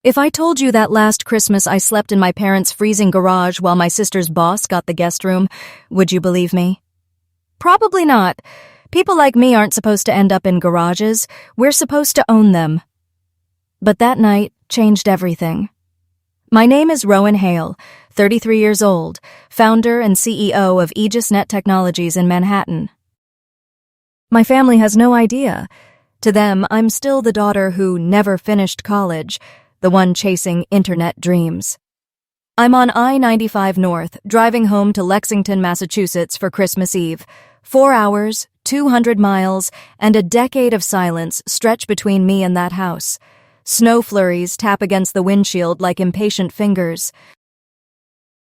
If I told you that last Christmas I slept in my parents' freezing garage while my sister's boss got the guest room, would you believe me? Probably not. People like me aren't supposed to end up in garages. We're supposed to own them. But that night changed everything. My name is Rowan Hale, 33 years old, founder and CEO of AegisNet Technologies in Manhattan. My family has no idea. To them, I'm still the daughter who never finished college, the one chasing internet dreams. I'm on I-95 North, driving home to Lexington, Massachusetts for Christmas Eve. 4 hours, 200 miles, and a decade of silence stretch between me and that house. Snow flurries tap against the windshield like impatient fingers.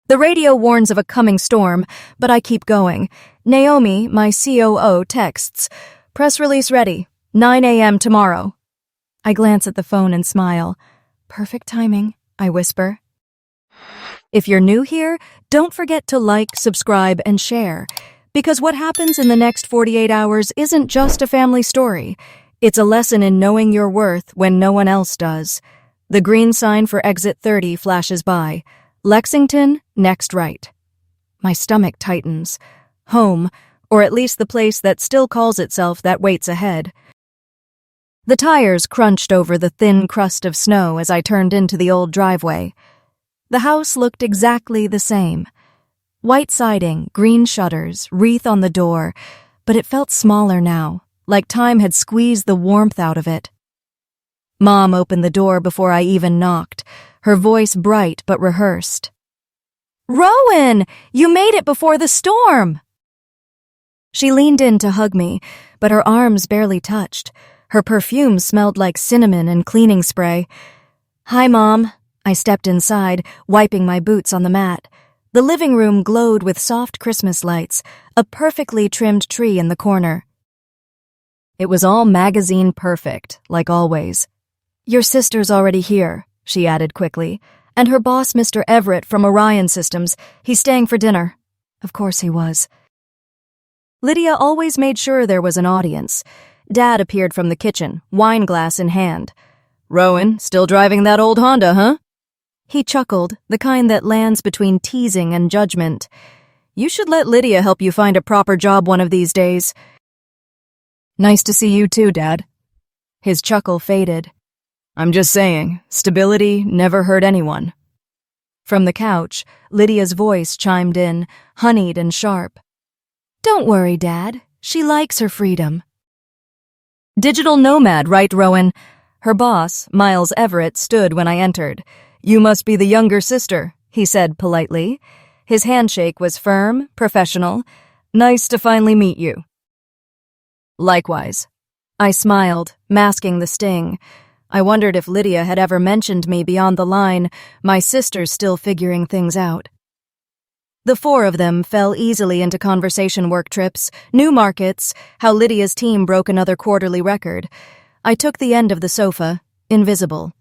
The radio warns of a coming storm, but I keep going. Naomi, my COO, texts, "Press release ready, 9 a.m. tomorrow." I glance at the phone and smile. Perfect timing, I whisper. If you're new here, don't forget to like, subscribe, and share, because what happens in the next 48 hours isn't just a family story. It's a lesson in knowing your worth when no one else does. The green sign for exit 30 flashes by. Lexington, next right. My stomach tightens. Home, or at least the place that still calls itself that waits ahead. The tires crunched over the thin crust of snow as I turned into the old driveway. The house looked exactly the same. White siding, green shutters, wreath on the door, but it felt smaller now, like time had squeezed the warmth out of it. Mom opened the door before I even knocked, her voice bright but rehearsed. "Rowan, you made it before the storm!" She leaned in to hug me, but her arms barely touched. Her perfume smelled like cinnamon and cleaning spray. "Hi, Mom." I stepped inside, wiping my boots on the mat. The living room glowed with soft Christmas lights, a perfectly trimmed tree in the corner. It was all magazine perfect, like always. "Your sister's already here," she added quickly. "And her boss, Mr. Everett from Orion Systems, he's staying for dinner." Of course he was. Lydia always made sure there was an audience. Dad appeared from the kitchen, wine glass in hand. "Rowan, still driving that old Honda, huh?" He chuckled, the kind that lands between teasing and judgment. "You should let Lydia help you find a proper job one of these days." "Nice to see you too, Dad." His chuckle faded. "I'm just saying, stability never hurt anyone." From the couch, Lydia's voice chimed in, honeyed and sharp. "Don't worry, Dad. She likes her freedom." "Digital nomad, right, Rowan?" Her boss, Miles Everett, stood when I entered. "You must be the younger sister," he said politely. His handshake was firm, professional. "Nice to finally meet you." "Likewise." I smiled, masking the sting. I wondered if Lydia had ever mentioned me beyond the line, "My sister's still figuring things out." The four of them fell easily into conversation work trips, new markets, how Lydia's team broke another quarterly record. I took the end of the sofa, invisible.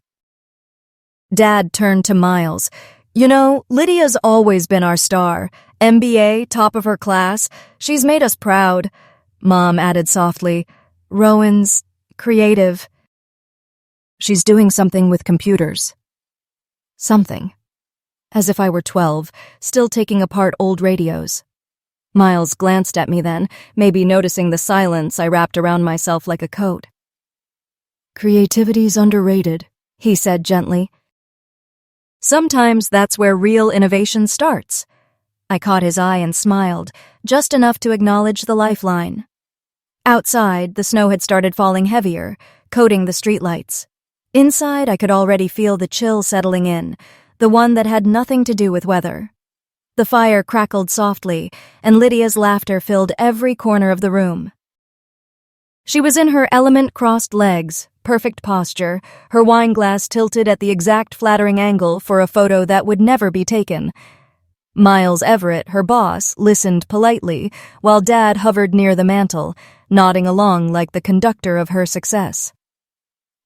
Dad turned to Miles. "You know, Lydia's always been our star. MBA, top of her class. She's made us proud." Mom added softly, "Rowan's creative." "She's doing something with computers." Something. As if I were 12, still taking apart old radios. Miles glanced at me then, maybe noticing the silence I wrapped around myself like a coat. "Creativity's underrated," he said gently. "Sometimes that's where real innovation starts." I caught his eye and smiled, just enough to acknowledge the lifeline. Outside, the snow had started falling heavier, coating the streetlights. Inside, I could already feel the chill settling in, the one that had nothing to do with weather. The fire crackled softly, and Lydia's laughter filled every corner of the room. She was in her element crossed legs, perfect posture, her wine glass tilted at the exact flattering angle for a photo that would never be taken. Miles Everett, her boss, listened politely, while Dad hovered near the mantel, nodding along like the conductor of her success.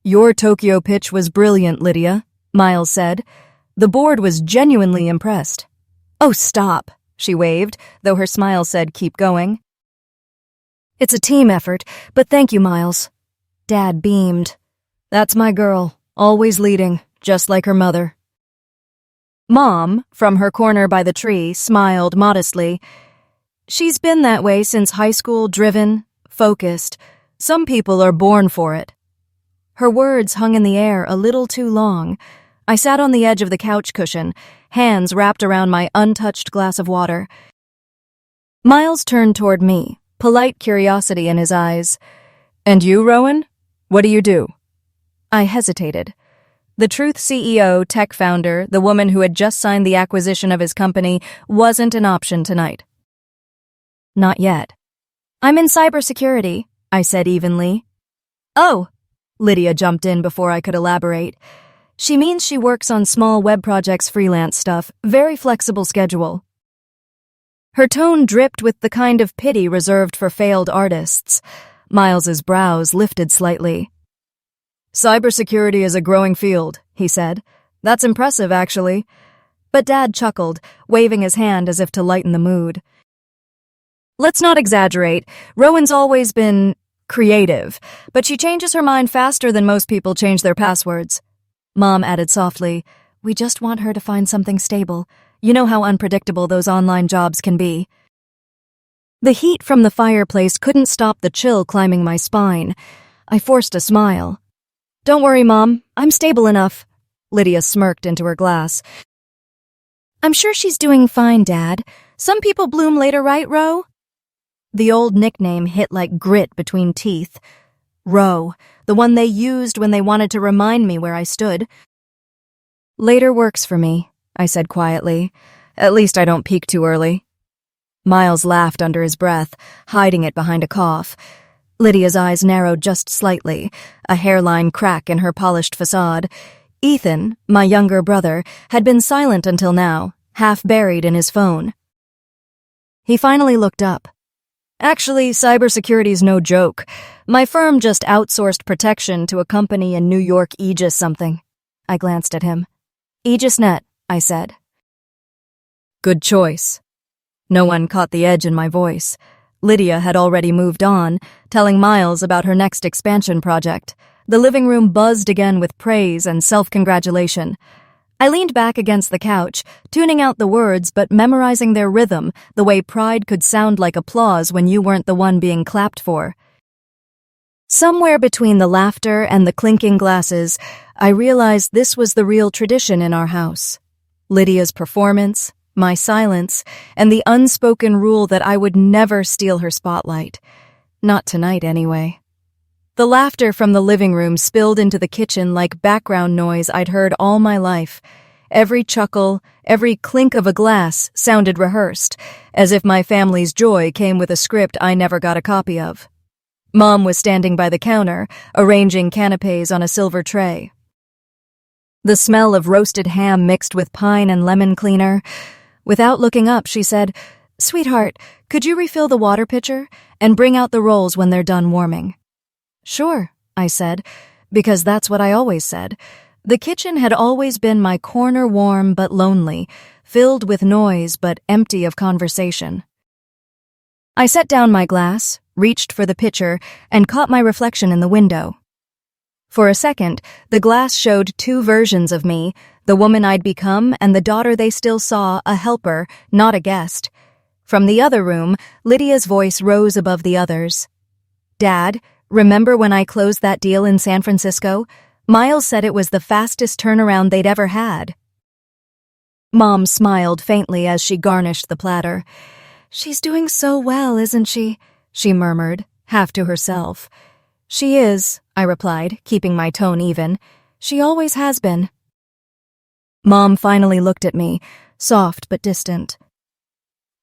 "Your Tokyo pitch was brilliant, Lydia," Miles said. The board was genuinely impressed. "Oh, stop," she waved, though her smile said keep going. "It's a team effort, but thank you, Miles." Dad beamed. "That's my girl, always leading, just like her mother. Mom, from her corner by the tree, smiled modestly. She's been that way since high school, driven, focused. Some people are born for it. Her words hung in the air a little too long. I sat on the edge of the couch cushion, hands wrapped around my untouched glass of water. Miles turned toward me, polite curiosity in his eyes. "And you, Rowan? What do you do?" I hesitated. The Truth CEO, tech founder, the woman who had just signed the acquisition of his company, wasn't an option tonight. Not yet. "I'm in cybersecurity," I said evenly. "Oh," Lydia jumped in before I could elaborate. "She means she works on small web projects, freelance stuff, very flexible schedule." Her tone dripped with the kind of pity reserved for failed artists. Miles's brows lifted slightly. "Cybersecurity is a growing field," he said. "That's impressive, actually." But Dad chuckled, waving his hand as if to lighten the mood. "Let's not exaggerate. Rowan's always been creative, but she changes her mind faster than most people change their passwords." Mom added softly, "We just want her to find something stable. You know how unpredictable those online jobs can be." The heat from the fireplace couldn't stop the chill climbing my spine. I forced a smile. "Don't worry, Mom. I'm stable enough." Lydia smirked into her glass. "I'm sure she's doing fine, Dad. Some people bloom later, right, Ro?" The old nickname hit like grit between teeth. Ro, the one they used when they wanted to remind me where I stood. "Later works for me," I said quietly. "At least I don't peak too early." Miles laughed under his breath, hiding it behind a cough. Lydia's eyes narrowed just slightly, a hairline crack in her polished facade. Ethan, my younger brother, had been silent until now, half buried in his phone. He finally looked up. "Actually, cybersecurity's no joke. My firm just outsourced protection to a company in New York, Aegis something." I glanced at him. "AegisNet," I said. "Good choice." No one caught the edge in my voice. Lydia had already moved on, telling Miles about her next expansion project. The living room buzzed again with praise and self-congratulation. I leaned back against the couch, tuning out the words but memorizing their rhythm, the way pride could sound like applause when you weren't the one being clapped for. Somewhere between the laughter and the clinking glasses, I realized this was the real tradition in our house. Lydia's performance, my silence, and the unspoken rule that I would never steal her spotlight. Not tonight, anyway. The laughter from the living room spilled into the kitchen like background noise I'd heard all my life. Every chuckle, every clink of a glass sounded rehearsed, as if my family's joy came with a script I never got a copy of. Mom was standing by the counter, arranging canapes on a silver tray. The smell of roasted ham mixed with pine and lemon cleaner. Without looking up, she said, "Sweetheart, could you refill the water pitcher and bring out the rolls when they're done warming?" "Sure," I said, because that's what I always said. The kitchen had always been my corner, warm but lonely, filled with noise but empty of conversation. I set down my glass, reached for the pitcher, and caught my reflection in the window. For a second, the glass showed two versions of me, the woman I'd become and the daughter they still saw, a helper, not a guest. From the other room, Lydia's voice rose above the others. "Dad, remember when I closed that deal in San Francisco? Miles said it was the fastest turnaround they'd ever had." Mom smiled faintly as she garnished the platter. "She's doing so well, isn't she?" she murmured, half to herself. "She is," I replied, keeping my tone even. "She always has been." Mom finally looked at me, soft but distant.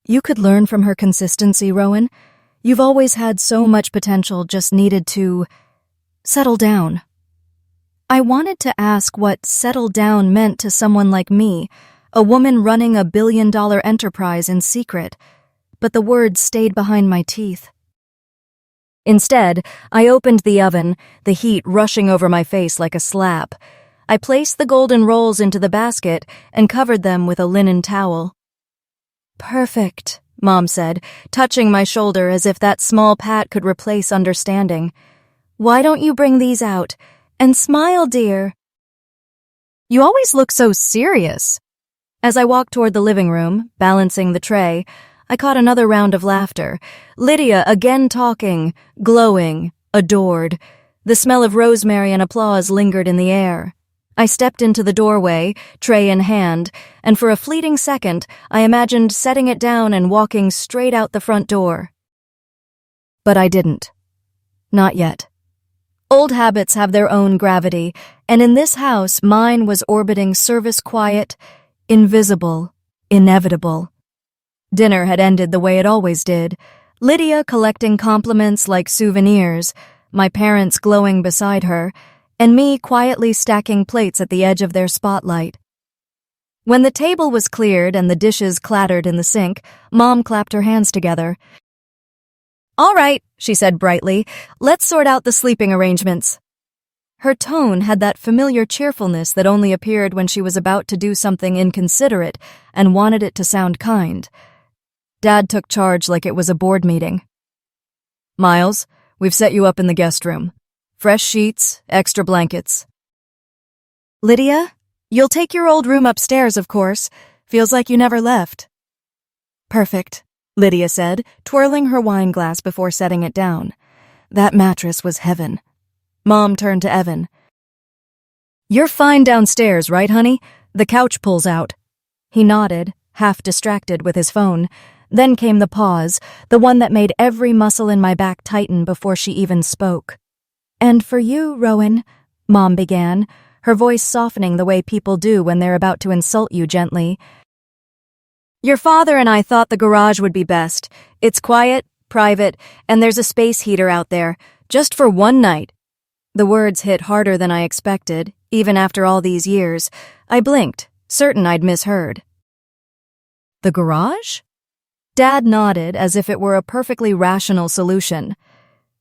"You could learn from her consistency, Rowan. You've always had so much potential, just needed to settle down." I wanted to ask what settle down meant to someone like me, a woman running a billion-dollar enterprise in secret, but the words stayed behind my teeth. Instead, I opened the oven, the heat rushing over my face like a slap. I placed the golden rolls into the basket and covered them with a linen towel. "Perfect," Mom said, touching my shoulder as if that small pat could replace understanding. "Why don't you bring these out? And smile, dear." You always look so serious. As I walked toward the living room, balancing the tray, I caught another round of laughter. Lydia again talking, glowing, adored. The smell of rosemary and applause lingered in the air. I stepped into the doorway, tray in hand, and for a fleeting second, I imagined setting it down and walking straight out the front door. But I didn't. Not yet. Old habits have their own gravity, and in this house, mine was orbiting service-quiet, invisible, inevitable. Dinner had ended the way it always did, Lydia collecting compliments like souvenirs, my parents glowing beside her, and me quietly stacking plates at the edge of their spotlight. When the table was cleared and the dishes clattered in the sink, Mom clapped her hands together. "All right," she said brightly, "let's sort out the sleeping arrangements." Her tone had that familiar cheerfulness that only appeared when she was about to do something inconsiderate and wanted it to sound kind. Dad took charge like it was a board meeting. "Miles, we've set you up in the guest room. Fresh sheets, extra blankets." "Lydia, you'll take your old room upstairs, of course. Feels like you never left." "Perfect," Lydia said, twirling her wine glass before setting it down. That mattress was heaven. Mom turned to Evan. "You're fine downstairs, right, honey? The couch pulls out." He nodded, half distracted with his phone. Then came the pause, the one that made every muscle in my back tighten before she even spoke. "And for you, Rowan," Mom began, her voice softening the way people do when they're about to insult you gently. "Your father and I thought the garage would be best. It's quiet, private, and there's a space heater out there, just for one night." The words hit harder than I expected, even after all these years. I blinked, certain I'd misheard. "The garage?" Dad nodded as if it were a perfectly rational solution.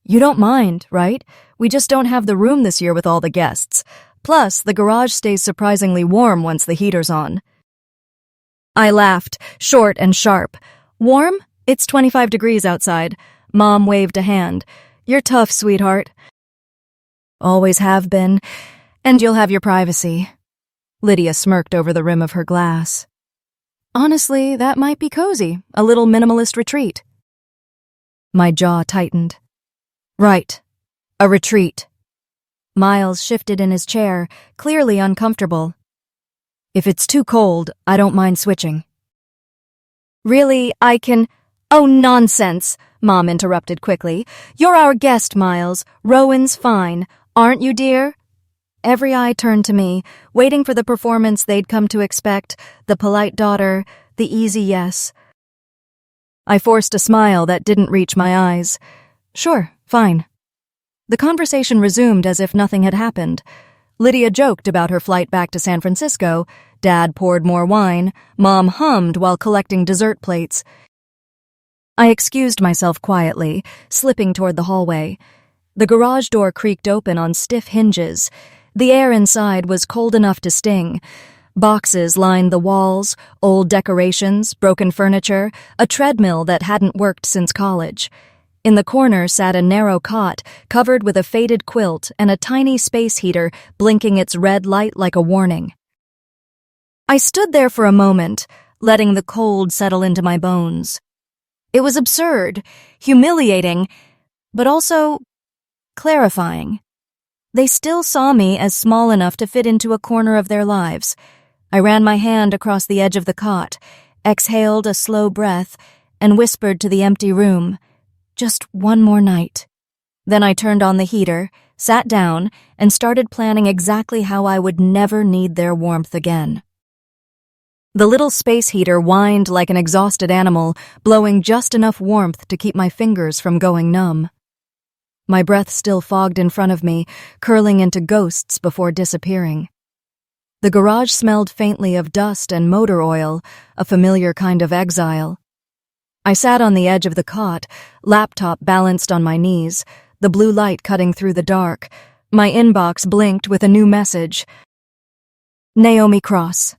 "You don't mind, right? We just don't have the room this year with all the guests. Plus, the garage stays surprisingly warm once the heater's on." I laughed, short and sharp. "Warm? It's 25 degrees outside." Mom waved a hand. "You're tough, sweetheart." "Always have been. And you'll have your privacy." Lydia smirked over the rim of her glass. "Honestly, that might be cozy, a little minimalist retreat." My jaw tightened. "Right. A retreat." Miles shifted in his chair, clearly uncomfortable. "If it's too cold, I don't mind switching." "Really, I can—" "Oh, nonsense," Mom interrupted quickly. "You're our guest, Miles. Rowan's fine. Aren't you, dear?" Every eye turned to me, waiting for the performance they'd come to expect, the polite daughter, the easy yes. I forced a smile that didn't reach my eyes. "Sure, fine." The conversation resumed as if nothing had happened. Lydia joked about her flight back to San Francisco. Dad poured more wine. Mom hummed while collecting dessert plates. I excused myself quietly, slipping toward the hallway. The garage door creaked open on stiff hinges. The air inside was cold enough to sting. Boxes lined the walls, old decorations, broken furniture, a treadmill that hadn't worked since college. In the corner sat a narrow cot, covered with a faded quilt and a tiny space heater blinking its red light like a warning. I stood there for a moment, letting the cold settle into my bones. It was absurd, humiliating, but also clarifying. They still saw me as small enough to fit into a corner of their lives. I ran my hand across the edge of the cot, exhaled a slow breath, and whispered to the empty room, "Just one more night." Then I turned on the heater, sat down, and started planning exactly how I would never need their warmth again. The little space heater whined like an exhausted animal, blowing just enough warmth to keep my fingers from going numb. My breath still fogged in front of me, curling into ghosts before disappearing. The garage smelled faintly of dust and motor oil, a familiar kind of exile. I sat on the edge of the cot, laptop balanced on my knees, the blue light cutting through the dark. My inbox blinked with a new message. Naomi Cross.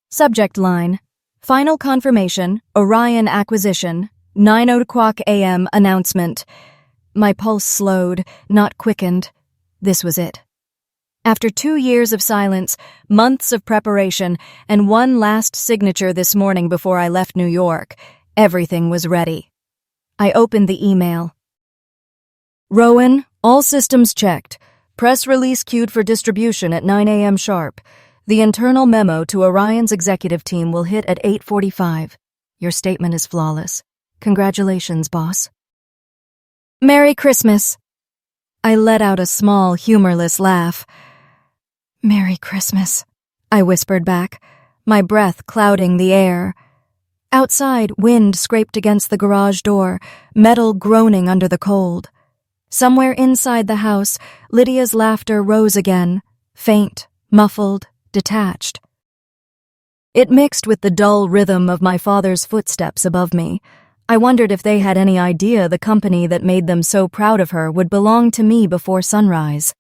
Subject line: Final confirmation, Orion acquisition, 9:00 a.m. announcement. My pulse slowed, not quickened. This was it. After 2 years of silence, months of preparation, and one last signature this morning before I left New York, everything was ready. I opened the email. Rowan, all systems checked. Press release queued for distribution at 9 a.m. sharp. The internal memo to Orion's executive team will hit at 8:45. Your statement is flawless. Congratulations, boss. Merry Christmas. I let out a small, humorless laugh. Merry Christmas, I whispered back, my breath clouding the air. Outside, wind scraped against the garage door, metal groaning under the cold. Somewhere inside the house, Lydia's laughter rose again, faint, muffled, detached. It mixed with the dull rhythm of my father's footsteps above me. I wondered if they had any idea the company that made them so proud of her would belong to me before sunrise.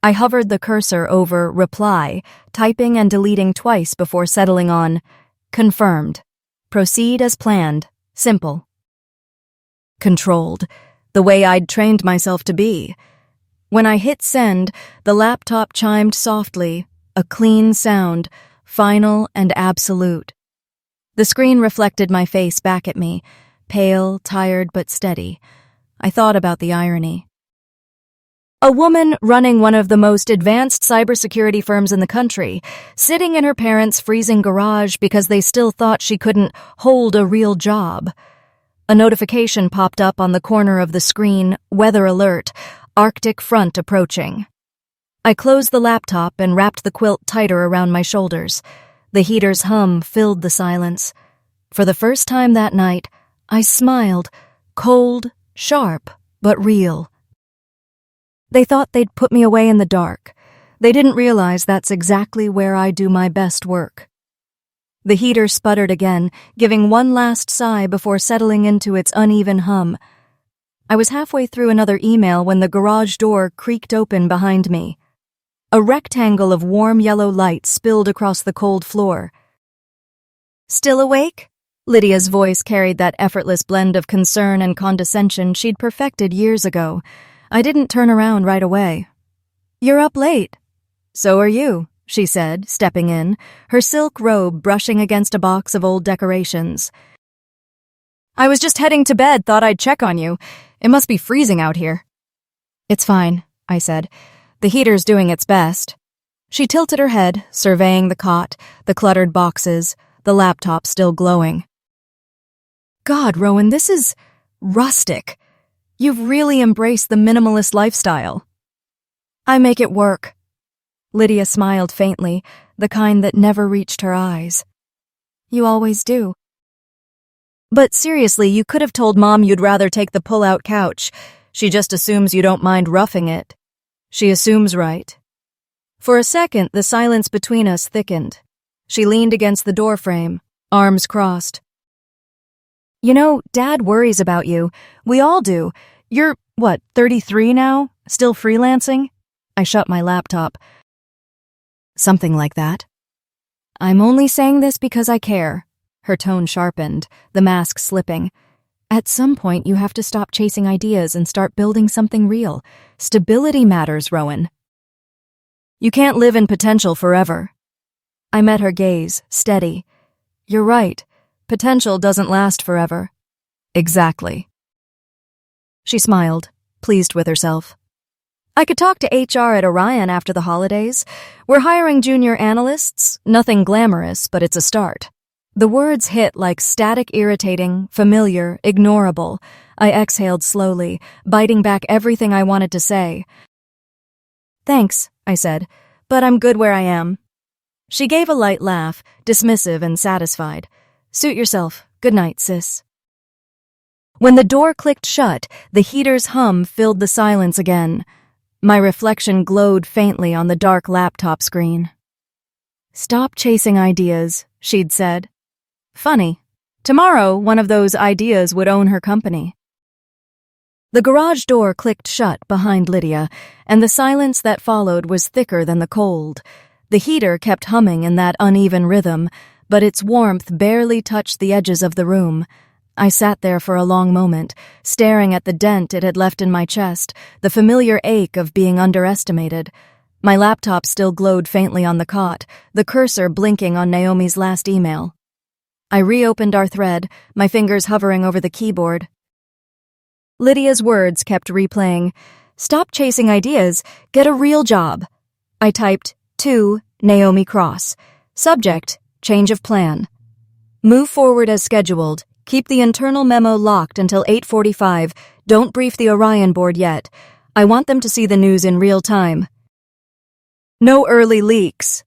I hovered the cursor over reply, typing and deleting twice before settling on confirmed. Proceed as planned. Simple. Controlled. The way I'd trained myself to be. When I hit send, the laptop chimed softly, a clean sound, final and absolute. The screen reflected my face back at me, pale, tired, but steady. I thought about the irony. A woman running one of the most advanced cybersecurity firms in the country, sitting in her parents' freezing garage because they still thought she couldn't hold a real job. A notification popped up on the corner of the screen, weather alert, Arctic front approaching. I closed the laptop and wrapped the quilt tighter around my shoulders. The heater's hum filled the silence. For the first time that night, I smiled, cold, sharp, but real. They thought they'd put me away in the dark. They didn't realize that's exactly where I do my best work. The heater sputtered again, giving one last sigh before settling into its uneven hum. I was halfway through another email when the garage door creaked open behind me. A rectangle of warm yellow light spilled across the cold floor. Still awake? Lydia's voice carried that effortless blend of concern and condescension she'd perfected years ago. I didn't turn around right away. You're up late. So are you, she said, stepping in, her silk robe brushing against a box of old decorations. I was just heading to bed, thought I'd check on you. It must be freezing out here. It's fine, I said. The heater's doing its best. She tilted her head, surveying the cot, the cluttered boxes, the laptop still glowing. God, Rowan, this is rustic. You've really embraced the minimalist lifestyle. I make it work. Lydia smiled faintly, the kind that never reached her eyes. You always do. But seriously, you could have told Mom you'd rather take the pull-out couch. She just assumes you don't mind roughing it. She assumes right. For a second, the silence between us thickened. She leaned against the doorframe, arms crossed. You know, Dad worries about you. We all do. You're, 33 now? Still freelancing? I shut my laptop. Something like that. I'm only saying this because I care. Her tone sharpened, the mask slipping. At some point, you have to stop chasing ideas and start building something real. Stability matters, Rowan. You can't live in potential forever. I met her gaze, steady. You're right. Potential doesn't last forever. Exactly. She smiled, pleased with herself. I could talk to HR at Orion after the holidays. We're hiring junior analysts. Nothing glamorous, but it's a start. The words hit like static, irritating, familiar, ignorable. I exhaled slowly, biting back everything I wanted to say. Thanks, I said, but I'm good where I am. She gave a light laugh, dismissive and satisfied. Suit yourself. Good night, sis. When the door clicked shut, the heater's hum filled the silence again. My reflection glowed faintly on the dark laptop screen. Stop chasing ideas, she'd said. Funny. Tomorrow, one of those ideas would own her company. The garage door clicked shut behind Lydia, and the silence that followed was thicker than the cold. The heater kept humming in that uneven rhythm, but its warmth barely touched the edges of the room. I sat there for a long moment, staring at the dent it had left in my chest, the familiar ache of being underestimated. My laptop still glowed faintly on the cot, the cursor blinking on Naomi's last email. I reopened our thread, my fingers hovering over the keyboard. Lydia's words kept replaying. "Stop chasing ideas, get a real job." I typed, "To Naomi Cross. Subject, change of plan. Move forward as scheduled. Keep the internal memo locked until 8:45. Don't brief the Orion board yet. I want them to see the news in real time. No early leaks."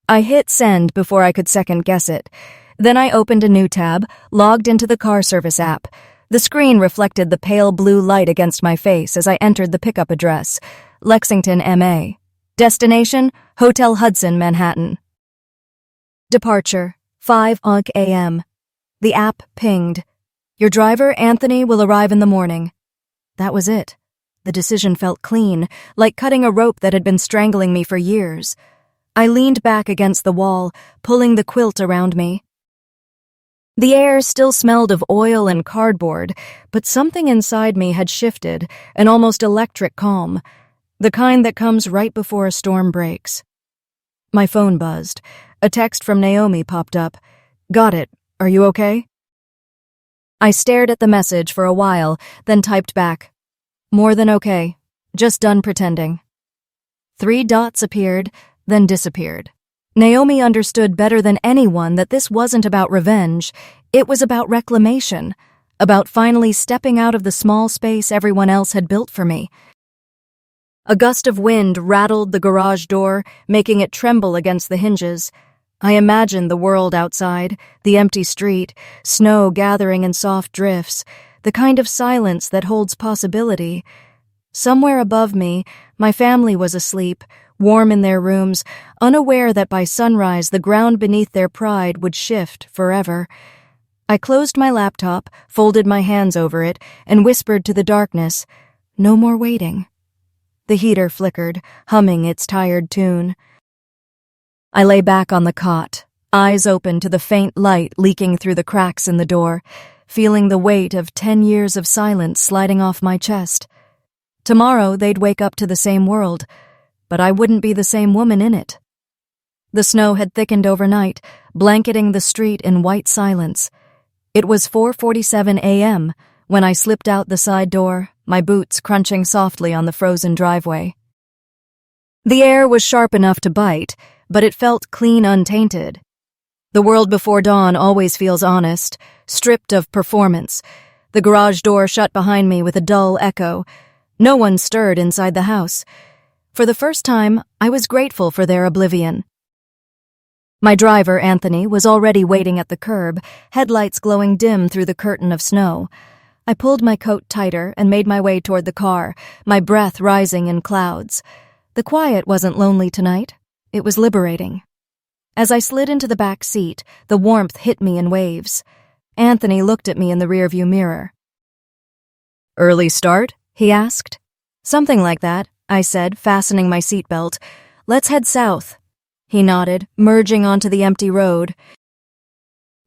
I hit send before I could second-guess it. Then I opened a new tab, logged into the car service app. The screen reflected the pale blue light against my face as I entered the pickup address, Lexington, MA. Destination, Hotel Hudson, Manhattan. Departure, 5 a.m. The app pinged. "Your driver, Anthony, will arrive in the morning." That was it. The decision felt clean, like cutting a rope that had been strangling me for years. I leaned back against the wall, pulling the quilt around me. The air still smelled of oil and cardboard, but something inside me had shifted, an almost electric calm, the kind that comes right before a storm breaks. My phone buzzed. A text from Naomi popped up. "Got it. Are you okay?" I stared at the message for a while, then typed back, "More than okay. Just done pretending." 3 dots appeared, then disappeared. Naomi understood better than anyone that this wasn't about revenge. It was about reclamation, about finally stepping out of the small space everyone else had built for me. A gust of wind rattled the garage door, making it tremble against the hinges. I imagined the world outside, the empty street, snow gathering in soft drifts, the kind of silence that holds possibility. Somewhere above me, my family was asleep, warm in their rooms, unaware that by sunrise the ground beneath their pride would shift forever. I closed my laptop, folded my hands over it, and whispered to the darkness, "No more waiting." The heater flickered, humming its tired tune. I lay back on the cot, eyes open to the faint light leaking through the cracks in the door, feeling the weight of 10 years of silence sliding off my chest. Tomorrow they'd wake up to the same world, but I wouldn't be the same woman in it. The snow had thickened overnight, blanketing the street in white silence. It was 4:47 a.m. when I slipped out the side door, my boots crunching softly on the frozen driveway. The air was sharp enough to bite, but it felt clean, untainted. The world before dawn always feels honest, stripped of performance. The garage door shut behind me with a dull echo. No one stirred inside the house. For the first time, I was grateful for their oblivion. My driver, Anthony, was already waiting at the curb, headlights glowing dim through the curtain of snow. I pulled my coat tighter and made my way toward the car, my breath rising in clouds. The quiet wasn't lonely tonight. It was liberating. As I slid into the back seat, the warmth hit me in waves. Anthony looked at me in the rearview mirror. "Early start?" he asked. "Something like that," I said, fastening my seatbelt. "Let's head south." He nodded, merging onto the empty road.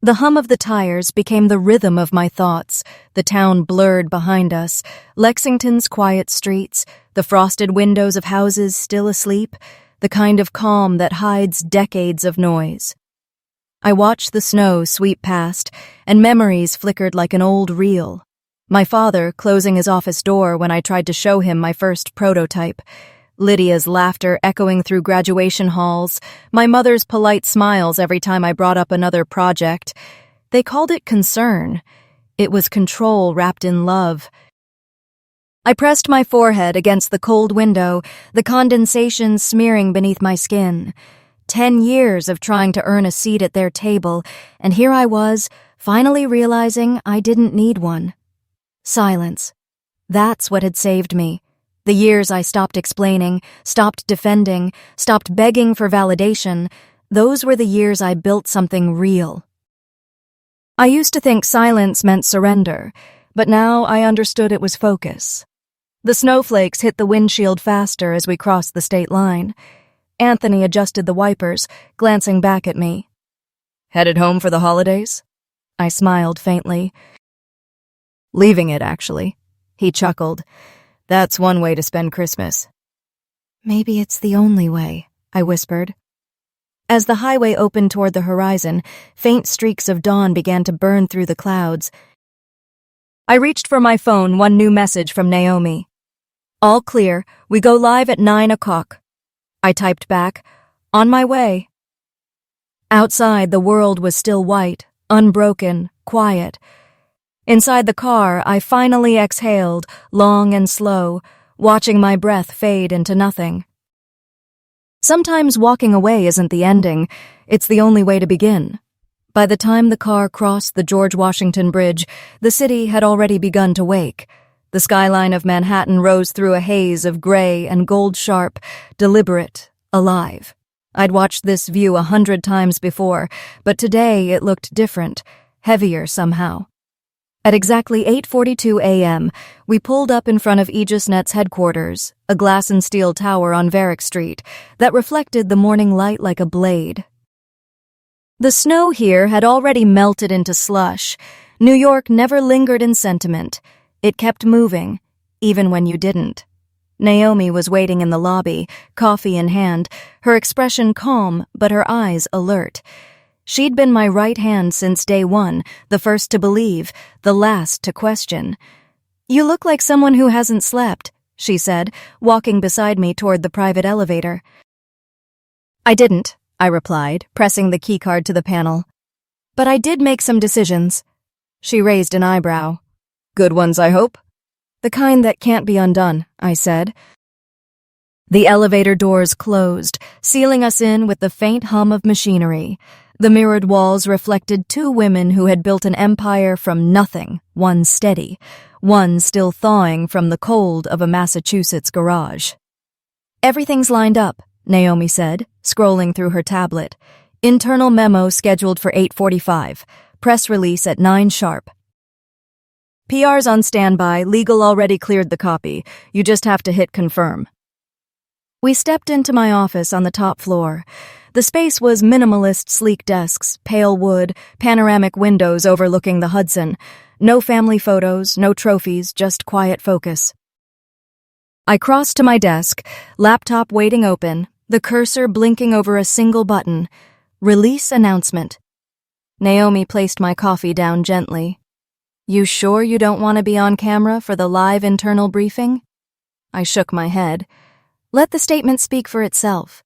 The hum of the tires became the rhythm of my thoughts, the town blurred behind us, Lexington's quiet streets, the frosted windows of houses still asleep, the kind of calm that hides decades of noise. I watched the snow sweep past, and memories flickered like an old reel. My father closing his office door when I tried to show him my first prototype, Lydia's laughter echoing through graduation halls, my mother's polite smiles every time I brought up another project. They called it concern. It was control wrapped in love. I pressed my forehead against the cold window, the condensation smearing beneath my skin. 10 years of trying to earn a seat at their table, and here I was, finally realizing I didn't need one. Silence. That's what had saved me. The years I stopped explaining, stopped defending, stopped begging for validation, those were the years I built something real. I used to think silence meant surrender, but now I understood it was focus. The snowflakes hit the windshield faster as we crossed the state line. Anthony adjusted the wipers, glancing back at me. "Headed home for the holidays?" I smiled faintly. "Leaving it, actually." He chuckled. "That's one way to spend Christmas." Maybe it's the only way, I whispered. As the highway opened toward the horizon, faint streaks of dawn began to burn through the clouds. I reached for my phone, one new message from Naomi. All clear, we go live at 9 o'clock. I typed back, on my way. Outside, the world was still white, unbroken, quiet. Inside the car, I finally exhaled, long and slow, watching my breath fade into nothing. Sometimes walking away isn't the ending, it's the only way to begin. By the time the car crossed the George Washington Bridge, the city had already begun to wake. The skyline of Manhattan rose through a haze of gray and gold sharp, deliberate, alive. I'd watched this view 100 times before, but today it looked different, heavier somehow. At exactly 8:42 a.m., we pulled up in front of AegisNet's headquarters, a glass and steel tower on Varick Street that reflected the morning light like a blade. The snow here had already melted into slush. New York never lingered in sentiment. It kept moving, even when you didn't. Naomi was waiting in the lobby, coffee in hand, her expression calm, but her eyes alert. She'd been my right hand since day one, the first to believe, the last to question. "You look like someone who hasn't slept," she said, walking beside me toward the private elevator. "I didn't," I replied, pressing the keycard to the panel. "But I did make some decisions." She raised an eyebrow. "Good ones, I hope?" "The kind that can't be undone," I said. The elevator doors closed, sealing us in with the faint hum of machinery. The mirrored walls reflected two women who had built an empire from nothing, one steady, one still thawing from the cold of a Massachusetts garage. "Everything's lined up," Naomi said, scrolling through her tablet. "Internal memo scheduled for 8:45. Press release at 9 sharp. PR's on standby, legal already cleared the copy. You just have to hit confirm." We stepped into my office on the top floor. The space was minimalist, sleek desks, pale wood, panoramic windows overlooking the Hudson. No family photos, no trophies, just quiet focus. I crossed to my desk, laptop waiting open, the cursor blinking over a single button. Release announcement. Naomi placed my coffee down gently. "You sure you don't want to be on camera for the live internal briefing?" I shook my head. "Let the statement speak for itself."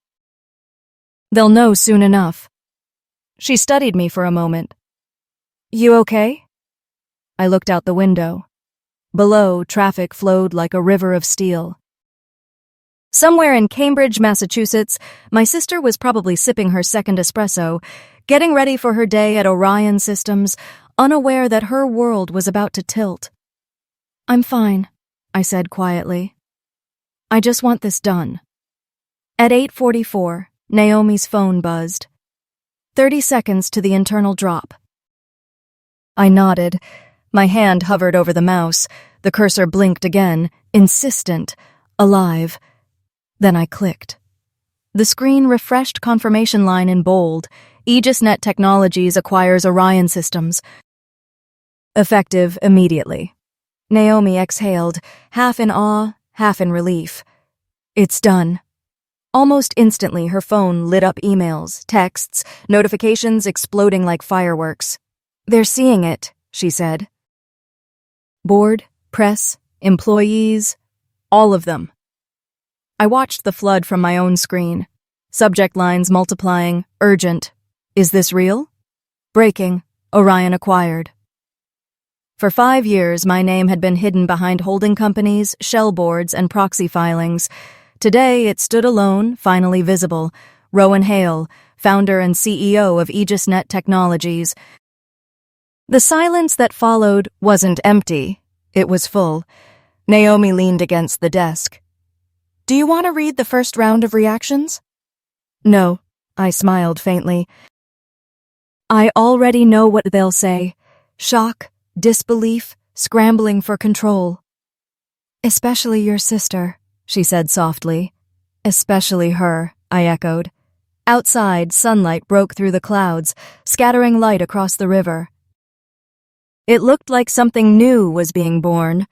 "They'll know soon enough." She studied me for a moment. "You okay?" I looked out the window. Below, traffic flowed like a river of steel. Somewhere in Cambridge, Massachusetts, my sister was probably sipping her second espresso, getting ready for her day at Orion Systems, unaware that her world was about to tilt. "I'm fine," I said quietly. "I just want this done." At 8:44, Naomi's phone buzzed. 30 seconds to the internal drop. I nodded. My hand hovered over the mouse. The cursor blinked again, insistent, alive. Then I clicked. The screen refreshed confirmation line in bold. AegisNet Technologies acquires Orion Systems. Effective immediately. Naomi exhaled, half in awe, half in relief. "It's done." Almost instantly, her phone lit up emails, texts, notifications exploding like fireworks. "They're seeing it," she said. Board, press, employees, all of them. I watched the flood from my own screen. Subject lines multiplying, urgent. "Is this real?" Breaking, Orion acquired. For 5 years, my name had been hidden behind holding companies, shell boards, and proxy filings. Today, it stood alone, finally visible. Rowan Hale, founder and CEO of AegisNet Technologies. The silence that followed wasn't empty. It was full. Naomi leaned against the desk. "Do you want to read the first round of reactions?" "No," I smiled faintly. "I already know what they'll say. Shock, disbelief, scrambling for control." "Especially your sister," she said softly. "Especially her," I echoed. Outside, sunlight broke through the clouds, scattering light across the river. It looked like something new was being born.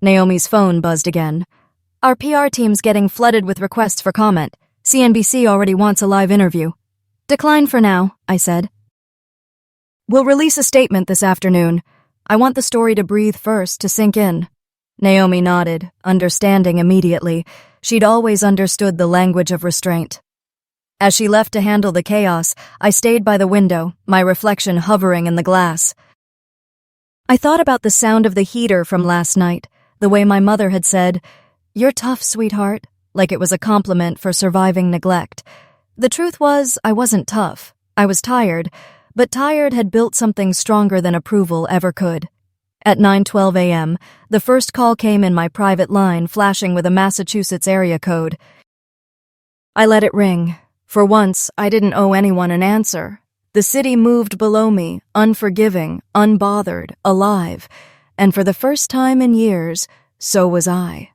Naomi's phone buzzed again. Our PR team's getting flooded with requests for comment. CNBC already wants a live interview. Decline for now, I said. We'll release a statement this afternoon. I want the story to breathe first, to sink in. Naomi nodded, understanding immediately. She'd always understood the language of restraint. As she left to handle the chaos, I stayed by the window, my reflection hovering in the glass. I thought about the sound of the heater from last night, the way my mother had said, "You're tough, sweetheart," like it was a compliment for surviving neglect. The truth was, I wasn't tough. I was tired, but tired had built something stronger than approval ever could. At 9:12 a.m., the first call came in my private line, flashing with a Massachusetts area code. I let it ring. For once, I didn't owe anyone an answer. The city moved below me, unforgiving, unbothered, alive, and for the first time in years, so was I.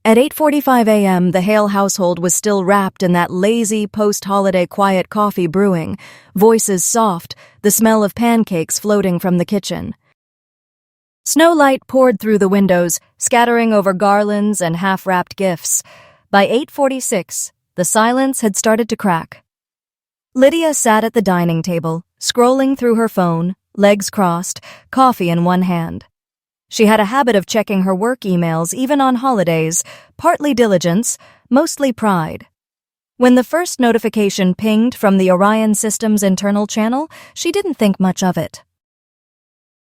At 8:45 a.m., the Hale household was still wrapped in that lazy, post-holiday quiet coffee brewing, voices soft, the smell of pancakes floating from the kitchen. Snowlight poured through the windows, scattering over garlands and half-wrapped gifts. By 8:46, the silence had started to crack. Lydia sat at the dining table, scrolling through her phone, legs crossed, coffee in one hand. She had a habit of checking her work emails even on holidays, partly diligence, mostly pride. When the first notification pinged from the Orion System's internal channel, she didn't think much of it.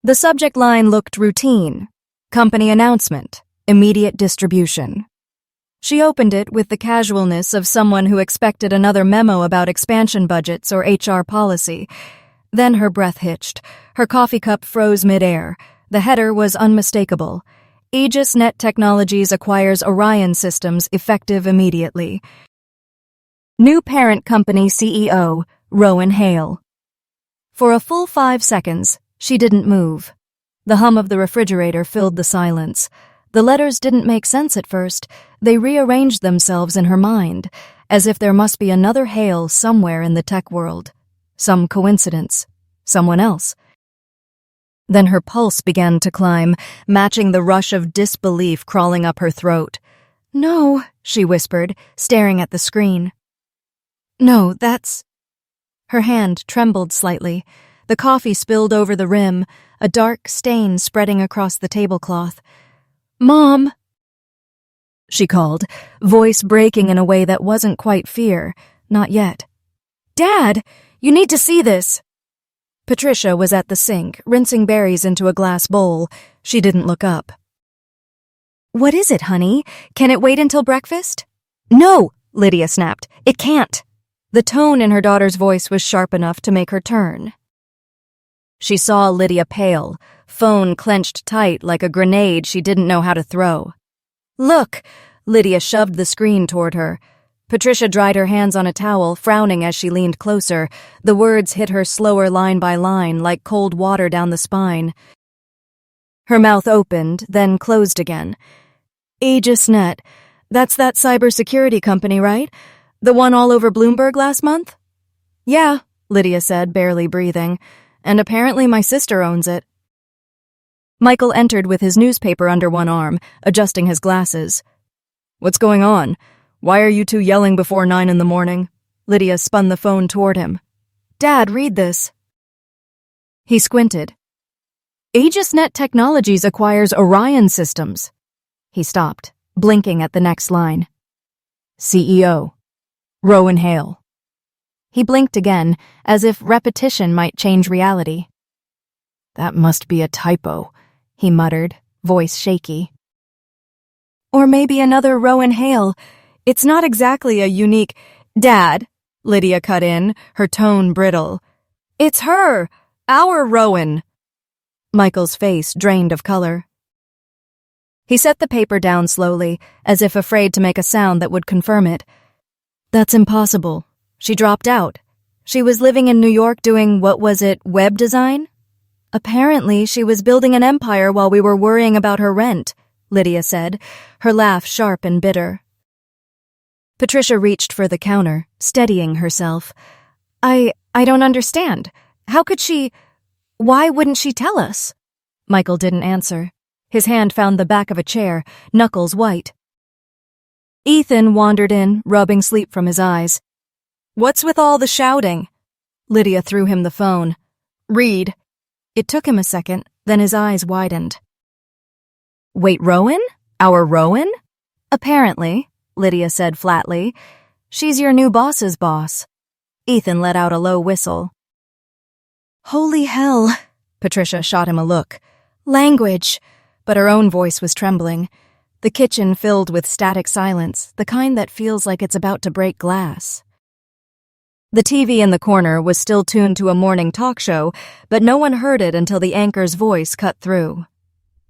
The subject line looked routine. Company announcement. Immediate distribution. She opened it with the casualness of someone who expected another memo about expansion budgets or HR policy. Then her breath hitched. Her coffee cup froze midair. The header was unmistakable. Aegis Net Technologies acquires Orion Systems effective immediately. New parent company CEO, Rowan Hale. For a full 5 seconds, she didn't move. The hum of the refrigerator filled the silence. The letters didn't make sense at first. They rearranged themselves in her mind, as if there must be another Hale somewhere in the tech world. Some coincidence. Someone else. Then her pulse began to climb, matching the rush of disbelief crawling up her throat. "No," she whispered, staring at the screen. "No, that's—" Her hand trembled slightly. The coffee spilled over the rim, a dark stain spreading across the tablecloth. "Mom!" she called, voice breaking in a way that wasn't quite fear, not yet. "Dad, you need to see this!" Patricia was at the sink, rinsing berries into a glass bowl. She didn't look up. "What is it, honey? Can it wait until breakfast?" "No!" Lydia snapped. "It can't!" The tone in her daughter's voice was sharp enough to make her turn. She saw Lydia pale, phone clenched tight like a grenade she didn't know how to throw. "Look!" Lydia shoved the screen toward her. Patricia dried her hands on a towel, frowning as she leaned closer. The words hit her slower line by line, like cold water down the spine. Her mouth opened, then closed again. "Aegis Net. That's that cybersecurity company, right? The one all over Bloomberg last month?" "Yeah," Lydia said, barely breathing. "And apparently my sister owns it." Michael entered with his newspaper under one arm, adjusting his glasses. "What's going on? Why are you two yelling before 9 in the morning?" Lydia spun the phone toward him. "Dad, read this." He squinted. "Aegis Net Technologies acquires Orion Systems." He stopped, blinking at the next line. "CEO, Rowan Hale." He blinked again, as if repetition might change reality. "That must be a typo," he muttered, voice shaky. "Or maybe another Rowan Hale. It's not exactly a unique—" "Dad," Lydia cut in, her tone brittle. "It's her! Our Rowan!" Michael's face drained of color. He set the paper down slowly, as if afraid to make a sound that would confirm it. "That's impossible. She dropped out. She was living in New York doing, what was it, web design? Apparently, she was building an empire while we were worrying about her rent," Lydia said, her laugh sharp and bitter. Patricia reached for the counter, steadying herself. I don't understand. How could she— Why wouldn't she tell us?" Michael didn't answer. His hand found the back of a chair, knuckles white. Ethan wandered in, rubbing sleep from his eyes. "What's with all the shouting?" Lydia threw him the phone. "Read." It took him a second, then his eyes widened. "Wait, Rowan? Our Rowan?" "Apparently," Lydia said flatly. "She's your new boss's boss." Ethan let out a low whistle. "Holy hell," Patricia shot him a look. "Language." But her own voice was trembling. The kitchen filled with static silence, the kind that feels like it's about to break glass. The TV in the corner was still tuned to a morning talk show, but no one heard it until the anchor's voice cut through.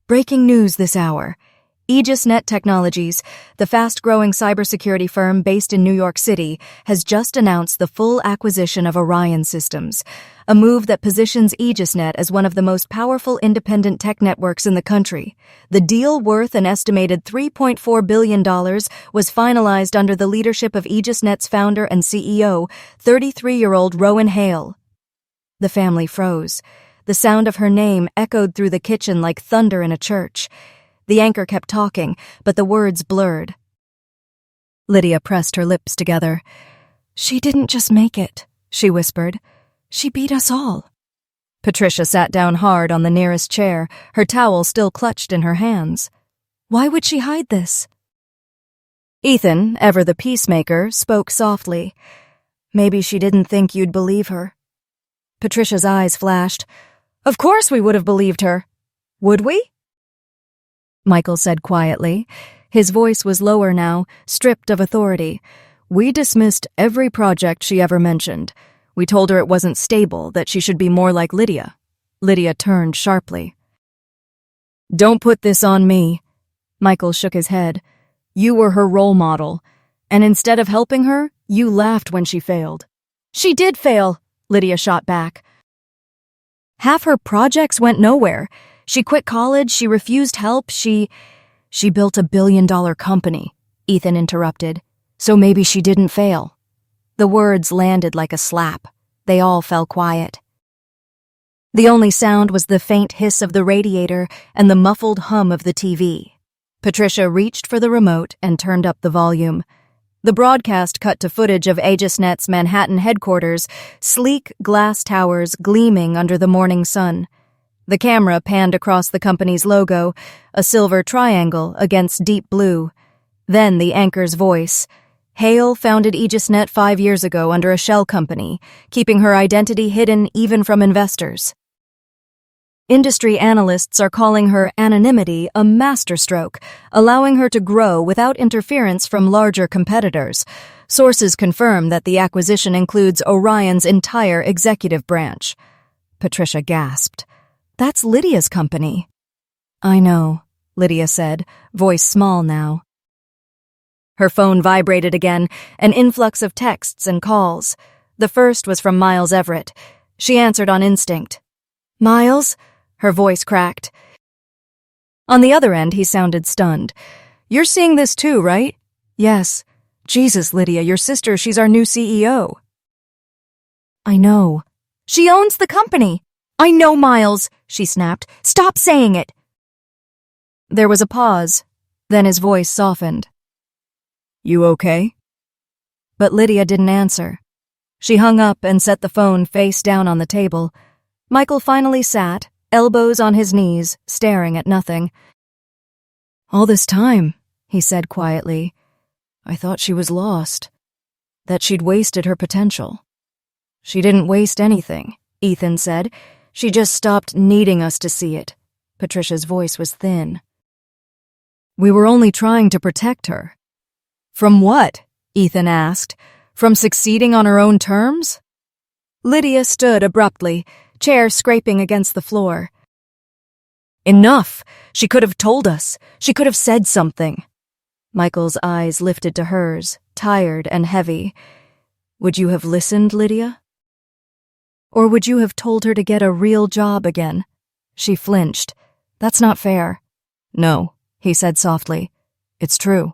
Breaking news this hour. AegisNet Technologies, the fast-growing cybersecurity firm based in New York City, has just announced the full acquisition of Orion Systems, a move that positions AegisNet as one of the most powerful independent tech networks in the country. The deal, worth an estimated $3.4 billion, was finalized under the leadership of AegisNet's founder and CEO, 33-year-old Rowan Hale. The family froze. The sound of her name echoed through the kitchen like thunder in a church. The anchor kept talking, but the words blurred. Lydia pressed her lips together. "She didn't just make it," she whispered. "She beat us all." Patricia sat down hard on the nearest chair, her towel still clutched in her hands. Why would she hide this? Ethan, ever the peacemaker, spoke softly. "Maybe she didn't think you'd believe her." Patricia's eyes flashed. "Of course we would have believed her. Would we?" Michael said quietly. His voice was lower now, stripped of authority. "We dismissed every project she ever mentioned. We told her it wasn't stable, that she should be more like Lydia." Lydia turned sharply. "Don't put this on me." Michael shook his head. "You were her role model, and instead of helping her, you laughed when she failed." "She did fail," Lydia shot back. "Half her projects went nowhere. She quit college, she refused help, she built $1 billion company," Ethan interrupted. "So maybe she didn't fail." The words landed like a slap. They all fell quiet. The only sound was the faint hiss of the radiator and the muffled hum of the TV. Patricia reached for the remote and turned up the volume. The broadcast cut to footage of AegisNet's Manhattan headquarters, sleek glass towers gleaming under the morning sun. The camera panned across the company's logo, a silver triangle against deep blue. Then the anchor's voice. Hale founded AegisNet 5 years ago under a shell company, keeping her identity hidden even from investors. Industry analysts are calling her anonymity a masterstroke, allowing her to grow without interference from larger competitors. Sources confirm that the acquisition includes Orion's entire executive branch. Patricia gasped. "That's Lydia's company." "I know," Lydia said, voice small now. Her phone vibrated again, an influx of texts and calls. The first was from Miles Everett. She answered on instinct. "Miles?" Her voice cracked. On the other end, he sounded stunned. "You're seeing this too, right?" "Yes." "Jesus, Lydia, your sister, she's our new CEO." "I know." "She owns the company." "I know, Miles," she snapped. "Stop saying it." There was a pause. Then his voice softened. "You okay?" But Lydia didn't answer. She hung up and set the phone face down on the table. Michael finally sat, elbows on his knees, staring at nothing. "All this time," he said quietly, "I thought she was lost. That she'd wasted her potential." "She didn't waste anything," Ethan said. "She just stopped needing us to see it." Patricia's voice was thin. "We were only trying to protect her." "From what?" Ethan asked. "From succeeding on her own terms?" Lydia stood abruptly, chair scraping against the floor. "Enough! She could have told us. She could have said something." Michael's eyes lifted to hers, tired and heavy. "Would you have listened, Lydia? Or would you have told her to get a real job again?" She flinched. "That's not fair." "No," he said softly. "It's true."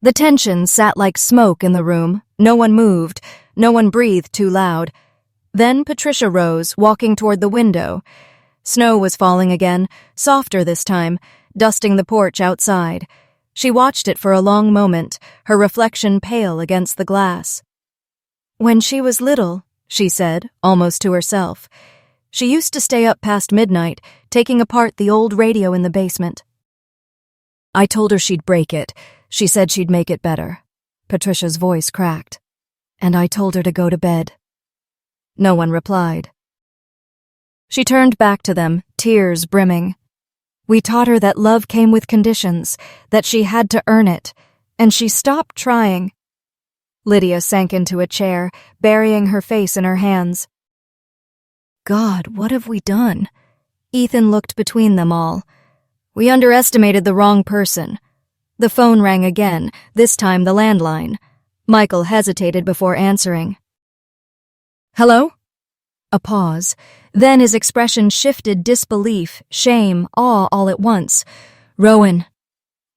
The tension sat like smoke in the room. No one moved. No one breathed too loud. Then Patricia rose, walking toward the window. Snow was falling again, softer this time, dusting the porch outside. She watched it for a long moment, her reflection pale against the glass. "When she was little," she said, almost to herself, "she used to stay up past midnight, taking apart the old radio in the basement." "I told her she'd break it. She said she'd make it better." Patricia's voice cracked. "And I told her to go to bed." No one replied. She turned back to them, tears brimming. "We taught her that love came with conditions, that she had to earn it, and she stopped trying." Lydia sank into a chair, burying her face in her hands. "God, what have we done?" Ethan looked between them all. "We underestimated the wrong person." The phone rang again, this time the landline. Michael hesitated before answering. "Hello?" A pause. Then his expression shifted disbelief, shame, awe all at once. "Rowan."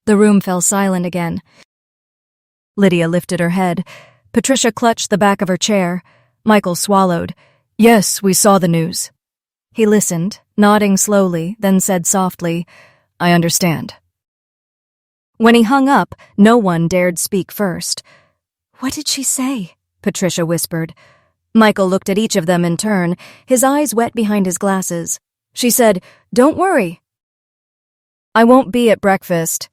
The room fell silent again. Lydia lifted her head. Patricia clutched the back of her chair. Michael swallowed. "Yes, we saw the news." He listened, nodding slowly, then said softly, "I understand." When he hung up, no one dared speak first. "What did she say?" Patricia whispered. Michael looked at each of them in turn, his eyes wet behind his glasses. She said, "Don't worry. I won't be at breakfast."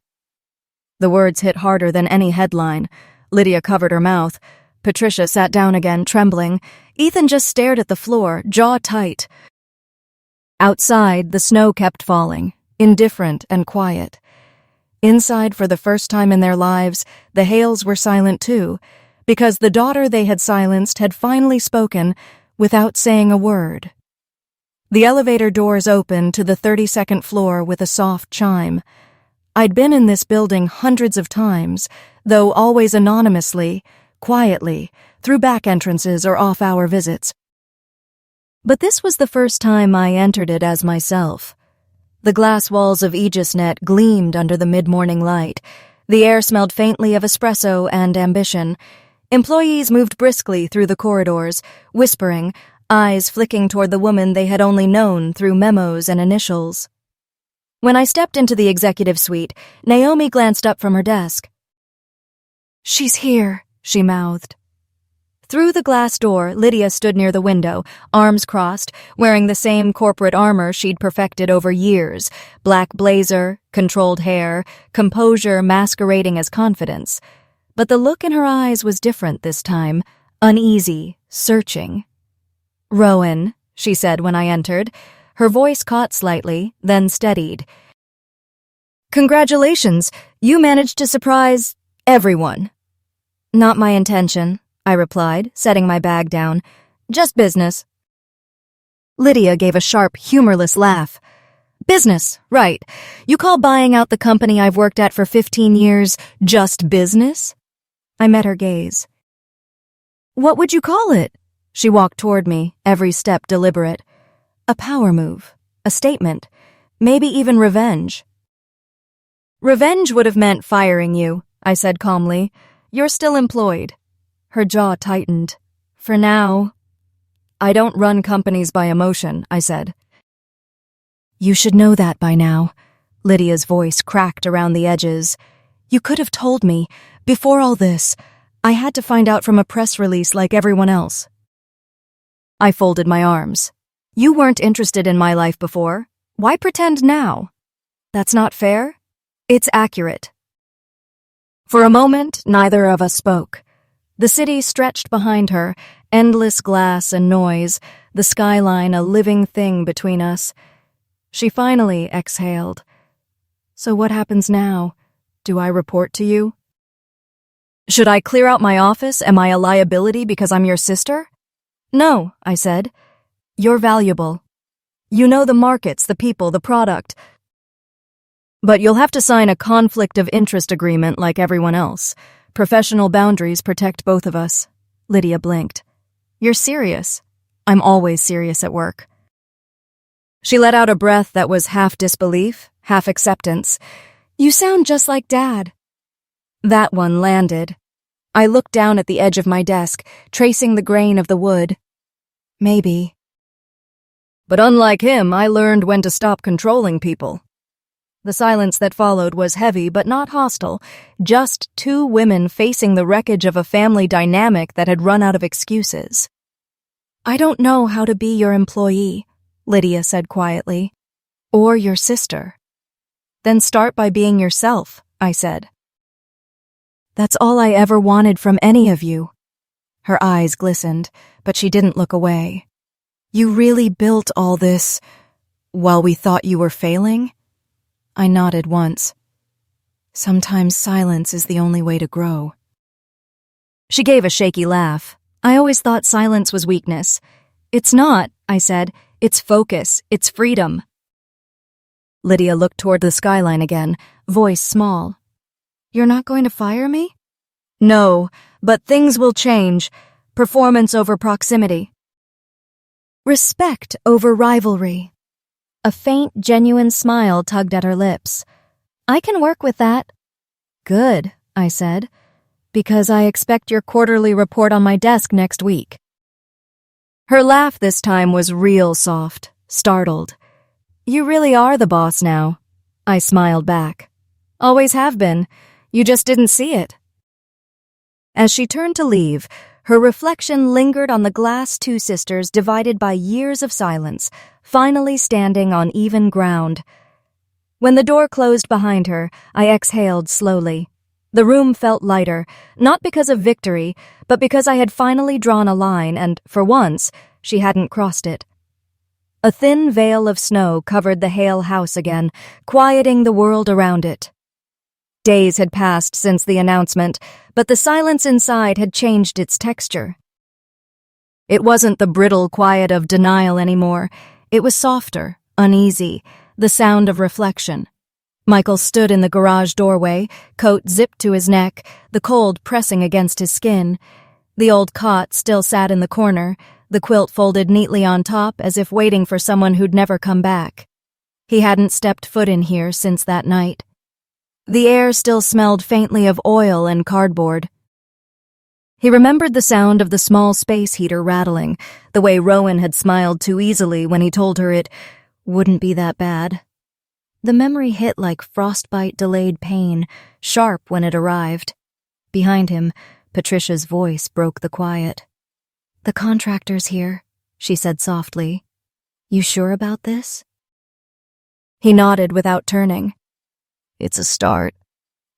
The words hit harder than any headline. Lydia covered her mouth. Patricia sat down again, trembling. Ethan just stared at the floor, jaw tight. Outside, the snow kept falling, indifferent and quiet. Inside, for the first time in their lives, the Hales were silent too, because the daughter they had silenced had finally spoken without saying a word. The elevator doors opened to the 32nd floor with a soft chime. I'd been in this building hundreds of times, though always anonymously, quietly, through back entrances or off-hour visits. But this was the first time I entered it as myself. The glass walls of Aegisnet gleamed under the mid-morning light. The air smelled faintly of espresso and ambition. Employees moved briskly through the corridors, whispering, eyes flicking toward the woman they had only known through memos and initials. When I stepped into the executive suite, Naomi glanced up from her desk. "She's here," she mouthed. Through the glass door, Lydia stood near the window, arms crossed, wearing the same corporate armor she'd perfected over years, black blazer, controlled hair, composure masquerading as confidence. But the look in her eyes was different this time, uneasy, searching. "Rowan," she said when I entered. Her voice caught slightly, then steadied. "Congratulations, you managed to surprise everyone." "Not my intention," I replied, setting my bag down. "Just business." Lydia gave a sharp, humorless laugh. "Business, right. You call buying out the company I've worked at for 15 years just business?" I met her gaze. "What would you call it?" She walked toward me, every step deliberate. "A power move, a statement, maybe even revenge." "Revenge would have meant firing you," I said calmly. "You're still employed." Her jaw tightened. "For now." "I don't run companies by emotion," I said. "You should know that by now." Lydia's voice cracked around the edges. "You could have told me. Before all this, I had to find out from a press release like everyone else." I folded my arms. "You weren't interested in my life before. Why pretend now? That's not fair. It's accurate." For a moment, neither of us spoke. The city stretched behind her, endless glass and noise, the skyline a living thing between us. She finally exhaled. "So what happens now? Do I report to you?" "Should I clear out my office? Am I a liability because I'm your sister?" "No," I said. "You're valuable. You know the markets, the people, the product. But you'll have to sign a conflict of interest agreement like everyone else. Professional boundaries protect both of us." Lydia blinked. "You're serious?" "I'm always serious at work." She let out a breath that was half disbelief, half acceptance. "You sound just like Dad." That one landed. I looked down at the edge of my desk, tracing the grain of the wood. "Maybe. But unlike him, I learned when to stop controlling people." The silence that followed was heavy but not hostile, just two women facing the wreckage of a family dynamic that had run out of excuses. "I don't know how to be your employee," Lydia said quietly. "Or your sister." "Then start by being yourself," I said. "That's all I ever wanted from any of you." Her eyes glistened, but she didn't look away. "You really built all this while we thought you were failing?" I nodded once. "Sometimes silence is the only way to grow." She gave a shaky laugh. "I always thought silence was weakness." "It's not," I said. "It's focus. It's freedom." Lydia looked toward the skyline again, voice small. "You're not going to fire me?" "No, but things will change. Performance over proximity. Respect over rivalry." A faint, genuine smile tugged at her lips. "I can work with that." "Good," I said, "because I expect your quarterly report on my desk next week." Her laugh this time was real soft, startled. "You really are the boss now." I smiled back. "Always have been. You just didn't see it." As she turned to leave, her reflection lingered on the glass two sisters divided by years of silence, finally standing on even ground. When the door closed behind her, I exhaled slowly. The room felt lighter, not because of victory, but because I had finally drawn a line and, for once, she hadn't crossed it. A thin veil of snow covered the Hale house again, quieting the world around it. Days had passed since the announcement, but the silence inside had changed its texture. It wasn't the brittle quiet of denial anymore. It was softer, uneasy, the sound of reflection. Michael stood in the garage doorway, coat zipped to his neck, the cold pressing against his skin. The old cot still sat in the corner, the quilt folded neatly on top as if waiting for someone who'd never come back. He hadn't stepped foot in here since that night. The air still smelled faintly of oil and cardboard. He remembered the sound of the small space heater rattling, the way Rowan had smiled too easily when he told her it wouldn't be that bad. The memory hit like frostbite-delayed pain, sharp when it arrived. Behind him, Patricia's voice broke the quiet. "The contractor's here," she said softly. "You sure about this?" He nodded without turning. "It's a start."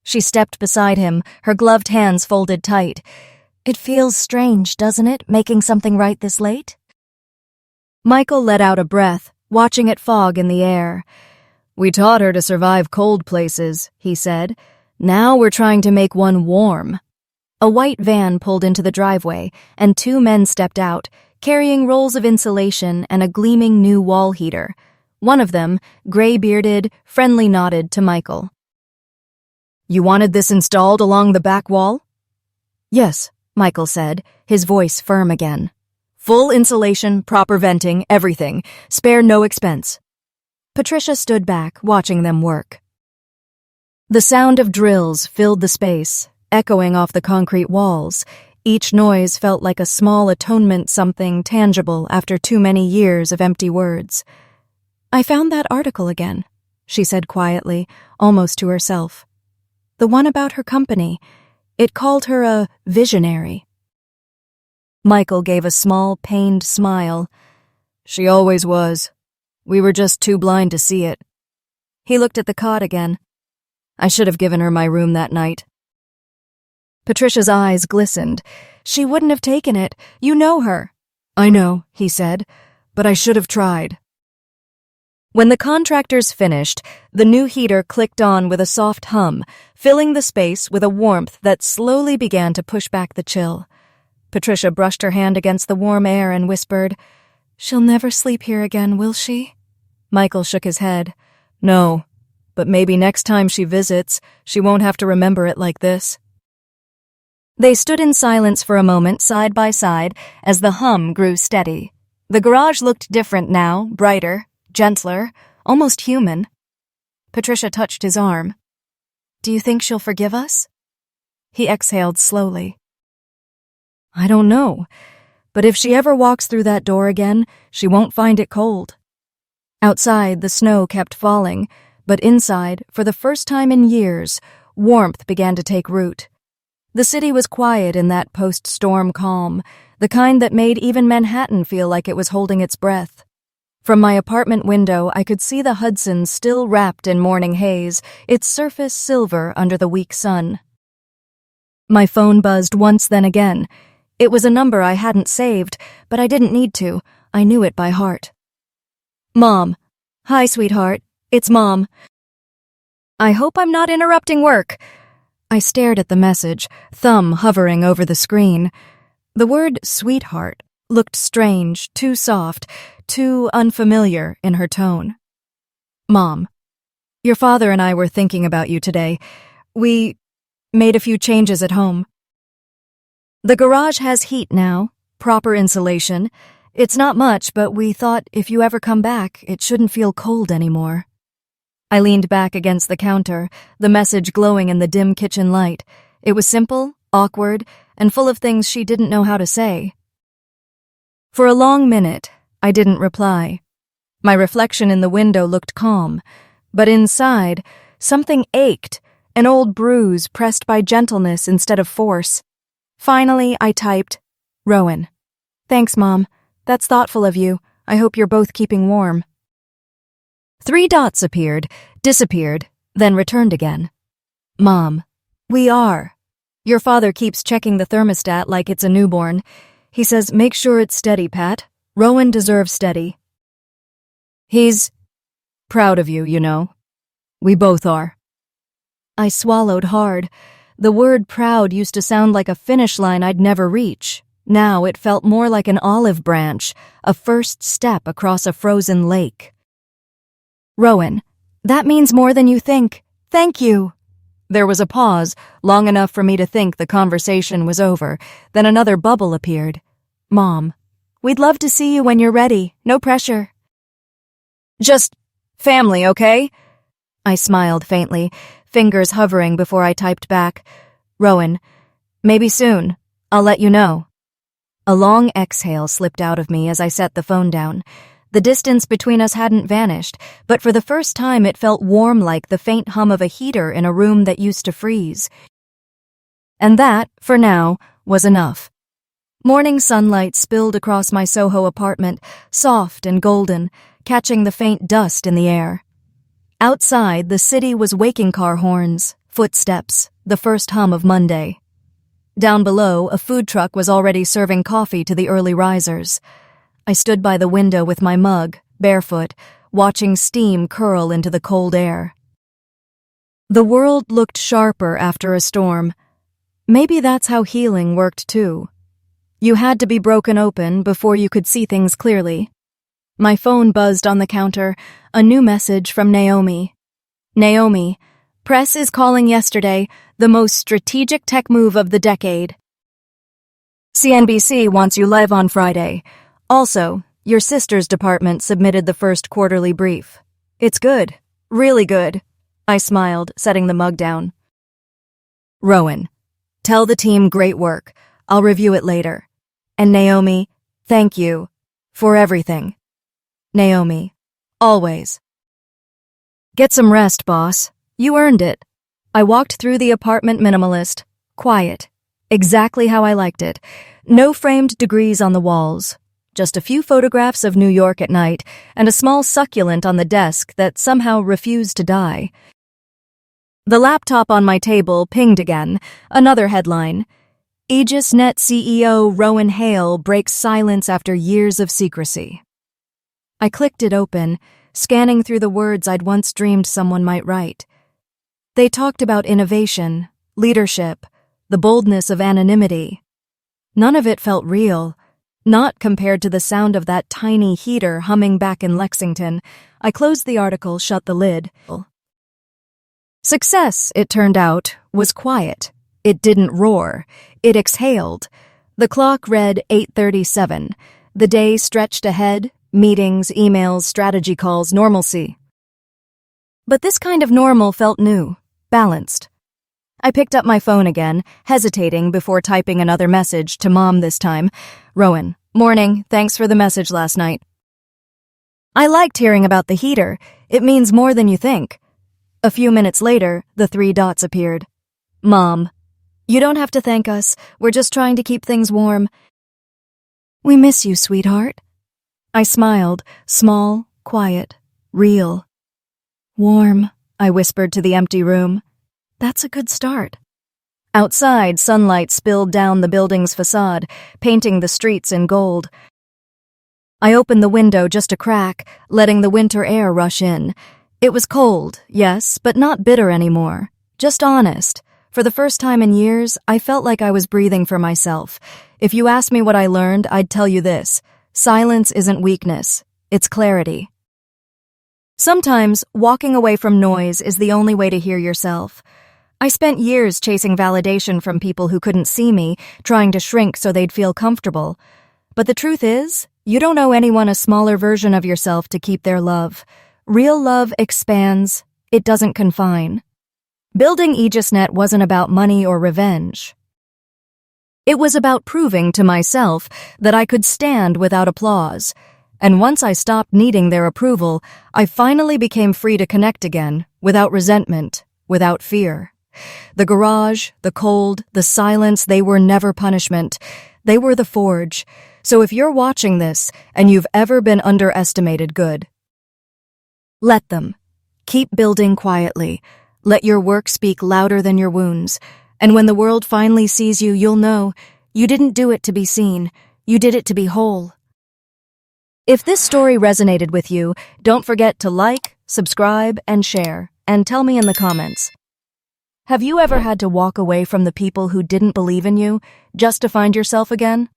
She stepped beside him, her gloved hands folded tight. "It feels strange, doesn't it, making something right this late?" Michael let out a breath, watching it fog in the air. "We taught her to survive cold places," he said. "Now we're trying to make one warm." A white van pulled into the driveway, and two men stepped out, carrying rolls of insulation and a gleaming new wall heater. One of them, gray-bearded, friendly, nodded to Michael. "You wanted this installed along the back wall?" "Yes," Michael said, his voice firm again. "Full insulation, proper venting, everything. Spare no expense." Patricia stood back, watching them work. The sound of drills filled the space, echoing off the concrete walls. Each noise felt like a small atonement, something tangible after too many years of empty words. "I found that article again," she said quietly, almost to herself. "The one about her company. It called her a visionary." Michael gave a small, pained smile. "She always was. We were just too blind to see it." He looked at the cot again. "I should have given her my room that night." Patricia's eyes glistened. "She wouldn't have taken it. You know her." "I know," he said, "but I should have tried." When the contractors finished, the new heater clicked on with a soft hum, filling the space with a warmth that slowly began to push back the chill. Patricia brushed her hand against the warm air and whispered, "She'll never sleep here again, will she?" Michael shook his head. "No, but maybe next time she visits, she won't have to remember it like this." They stood in silence for a moment, side by side, as the hum grew steady. The garage looked different now, brighter, gentler, almost human. Patricia touched his arm. "Do you think she'll forgive us?" He exhaled slowly. "I don't know, but if she ever walks through that door again, she won't find it cold." Outside, the snow kept falling. But inside, for the first time in years, warmth began to take root. The city was quiet in that post-storm calm, the kind that made even Manhattan feel like it was holding its breath. From my apartment window, I could see the Hudson still wrapped in morning haze, its surface silver under the weak sun. My phone buzzed once, then again. It was a number I hadn't saved, but I didn't need to. I knew it by heart. Mom. Hi, sweetheart. It's Mom. I hope I'm not interrupting work. I stared at the message, thumb hovering over the screen. The word sweetheart looked strange, too soft, too unfamiliar in her tone. Mom, your father and I were thinking about you today. We made a few changes at home. The garage has heat now, proper insulation. It's not much, but we thought if you ever come back, it shouldn't feel cold anymore. I leaned back against the counter, the message glowing in the dim kitchen light. It was simple, awkward, and full of things she didn't know how to say. For a long minute, I didn't reply. My reflection in the window looked calm, but inside, something ached, an old bruise pressed by gentleness instead of force. Finally, I typed, Rowan. Thanks, Mom. That's thoughtful of you. I hope you're both keeping warm. 3 dots appeared, disappeared, then returned again. Mom, we are. Your father keeps checking the thermostat like it's a newborn. He says, make sure it's steady, Pat. Rowan deserves steady. He's proud of you, you know. We both are. I swallowed hard. The word proud used to sound like a finish line I'd never reach. Now it felt more like an olive branch, a first step across a frozen lake. Rowan, that means more than you think. Thank you. There was a pause, long enough for me to think the conversation was over. Then another bubble appeared. Mom, we'd love to see you when you're ready. No pressure. Just family, okay? I smiled faintly, fingers hovering before I typed back. Rowan, maybe soon. I'll let you know. A long exhale slipped out of me as I set the phone down. The distance between us hadn't vanished, but for the first time it felt warm like the faint hum of a heater in a room that used to freeze. And that, for now, was enough. Morning sunlight spilled across my Soho apartment, soft and golden, catching the faint dust in the air. Outside, the city was waking car horns, footsteps, the first hum of Monday. Down below, a food truck was already serving coffee to the early risers. I stood by the window with my mug, barefoot, watching steam curl into the cold air. The world looked sharper after a storm. Maybe that's how healing worked too. You had to be broken open before you could see things clearly. My phone buzzed on the counter, a new message from Naomi. Naomi, press is calling yesterday, the most strategic tech move of the decade. CNBC wants you live on Friday. Also, your sister's department submitted the first quarterly brief. It's good. Really good. I smiled, setting the mug down. Rowan, tell the team great work. I'll review it later. And Naomi, thank you. For everything. Naomi, always. Get some rest, boss. You earned it. I walked through the apartment minimalist. Quiet. Exactly how I liked it. No framed degrees on the walls. Just a few photographs of New York at night, and a small succulent on the desk that somehow refused to die. The laptop on my table pinged again, another headline. AegisNet CEO Rowan Hale breaks silence after years of secrecy. I clicked it open, scanning through the words I'd once dreamed someone might write. They talked about innovation, leadership, the boldness of anonymity. None of it felt real. Not compared to the sound of that tiny heater humming back in Lexington. I closed the article, shut the lid. Success, it turned out, was quiet. It didn't roar. It exhaled. The clock read 8:37. The day stretched ahead, meetings, emails, strategy calls, normalcy. But this kind of normal felt new, balanced. I picked up my phone again, hesitating before typing another message to Mom this time. Rowan, morning, thanks for the message last night. I liked hearing about the heater. It means more than you think. A few minutes later, the 3 dots appeared. Mom, you don't have to thank us. We're just trying to keep things warm. We miss you, sweetheart. I smiled, small, quiet, real. Warm, I whispered to the empty room. That's a good start. Outside, sunlight spilled down the building's facade, painting the streets in gold. I opened the window just a crack, letting the winter air rush in. It was cold, yes, but not bitter anymore. Just honest. For the first time in years, I felt like I was breathing for myself. If you asked me what I learned, I'd tell you this. Silence isn't weakness. It's clarity. Sometimes, walking away from noise is the only way to hear yourself. I spent years chasing validation from people who couldn't see me, trying to shrink so they'd feel comfortable. But the truth is, you don't owe anyone a smaller version of yourself to keep their love. Real love expands. It doesn't confine. Building AegisNet wasn't about money or revenge. It was about proving to myself that I could stand without applause. And once I stopped needing their approval, I finally became free to connect again, without resentment, without fear. The garage, the cold, the silence, they were never punishment. They were the forge. So if you're watching this and you've ever been underestimated, good. Let them. Keep building quietly. Let your work speak louder than your wounds. And when the world finally sees you, you'll know you didn't do it to be seen. You did it to be whole. If this story resonated with you, don't forget to like, subscribe, and share, and tell me in the comments. Have you ever had to walk away from the people who didn't believe in you just to find yourself again?